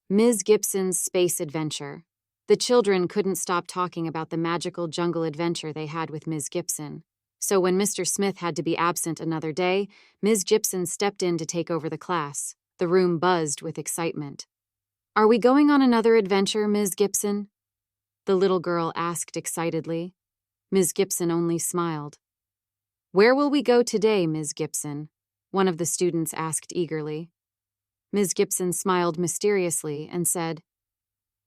Ms. Gipson's space adventure. The children couldn't stop talking about the magical jungle adventure they had with Ms. Gipson. So when Mr. Smith had to be absent another day, Ms. Gipson stepped in to take over the class. The room buzzed with excitement. "Are we going on another adventure, Ms. Gipson?" the little girl asked excitedly. Ms. Gipson only smiled. "Where will we go today, Ms. Gipson?" one of the students asked eagerly. Ms. Gipson smiled mysteriously and said,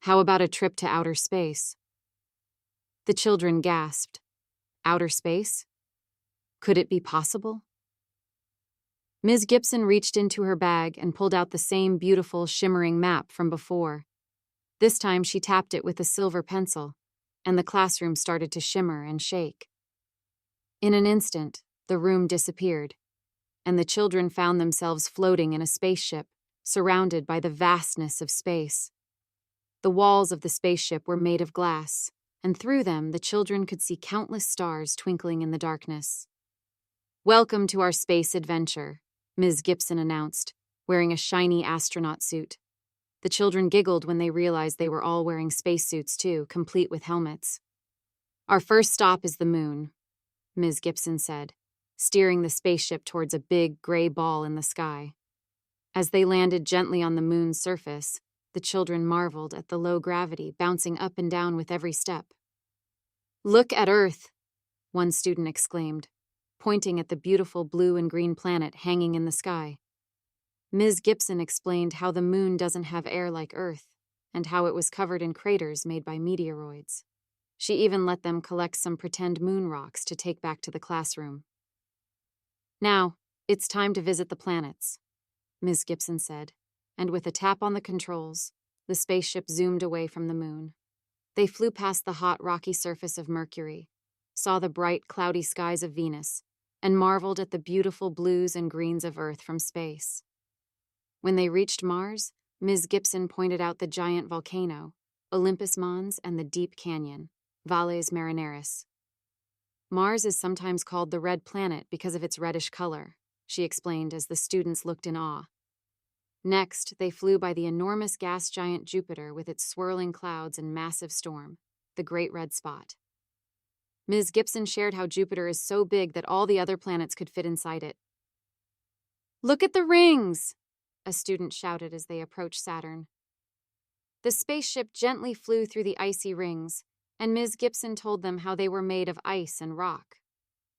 "How about a trip to outer space?" The children gasped. Outer space? Could it be possible? Ms. Gipson reached into her bag and pulled out the same beautiful, shimmering map from before. This time she tapped it with a silver pencil, and the classroom started to shimmer and shake. In an instant, the room disappeared, and the children found themselves floating in a spaceship, surrounded by the vastness of space. The walls of the spaceship were made of glass, and through them the children could see countless stars twinkling in the darkness. "Welcome to our space adventure," Ms. Gipson announced, wearing a shiny astronaut suit. The children giggled when they realized they were all wearing spacesuits too, complete with helmets. "Our first stop is the moon," Ms. Gipson said, steering the spaceship towards a big gray ball in the sky. As they landed gently on the moon's surface, the children marveled at the low gravity bouncing up and down with every step. "Look at Earth," one student exclaimed, pointing at the beautiful blue and green planet hanging in the sky. Ms. Gipson explained how the moon doesn't have air like Earth, and how it was covered in craters made by meteoroids. She even let them collect some pretend moon rocks to take back to the classroom. "Now, it's time to visit the planets," Ms. Gipson said, and with a tap on the controls, the spaceship zoomed away from the moon. They flew past the hot, rocky surface of Mercury, saw the bright, cloudy skies of Venus, and marveled at the beautiful blues and greens of Earth from space. When they reached Mars, Ms. Gipson pointed out the giant volcano, Olympus Mons, and the deep canyon, Valles Marineris. "Mars is sometimes called the red planet because of its reddish color," she explained as the students looked in awe. Next, they flew by the enormous gas giant Jupiter with its swirling clouds and massive storm, the Great Red Spot. Ms. Gipson shared how Jupiter is so big that all the other planets could fit inside it. "Look at the rings!" a student shouted as they approached Saturn. The spaceship gently flew through the icy rings, and Ms. Gipson told them how they were made of ice and rock.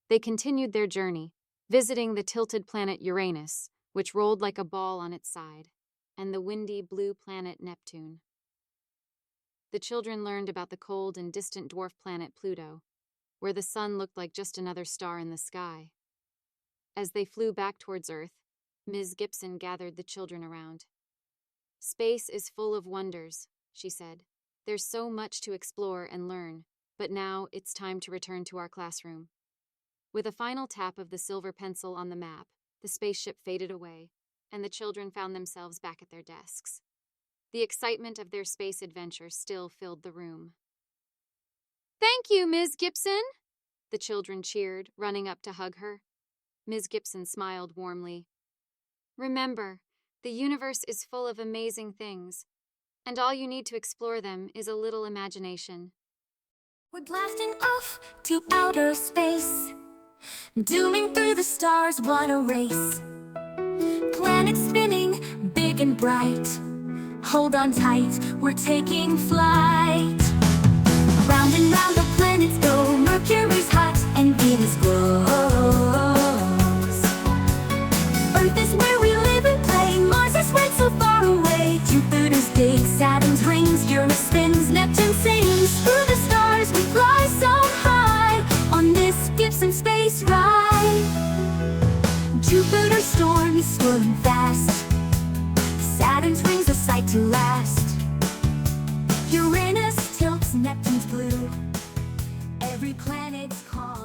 They continued their journey, visiting the tilted planet Uranus, which rolled like a ball on its side, and the windy blue planet Neptune. The children learned about the cold and distant dwarf planet Pluto, where the sun looked like just another star in the sky. As they flew back towards Earth, Ms. Gipson gathered the children around. "Space is full of wonders," she said. "There's so much to explore and learn, but now it's time to return to our classroom." With a final tap of the silver pencil on the map, the spaceship faded away, and the children found themselves back at their desks. The excitement of their space adventure still filled the room. "Thank you, Ms. Gipson!" the children cheered, running up to hug her. Ms. Gipson smiled warmly. "Remember, the universe is full of amazing things, and all you need to explore them is a little imagination." We're blasting off to outer space, zooming through the stars, what a race. Planets spinning, big and bright. Hold on tight, we're taking flight. Round and round the planets go, Mercury's hot and Venus glows. Earth is where we live and play, Mars is spread so far away. Jupiter's big, Saturn's rings, Uranus spins, Neptune sings. Through the stars we fly so high, on this Gipson space ride. Jupiter's stormy, swirling fast, Saturn's rings a sight to last. Uranus tilts, Neptune's blue, every planet's calm.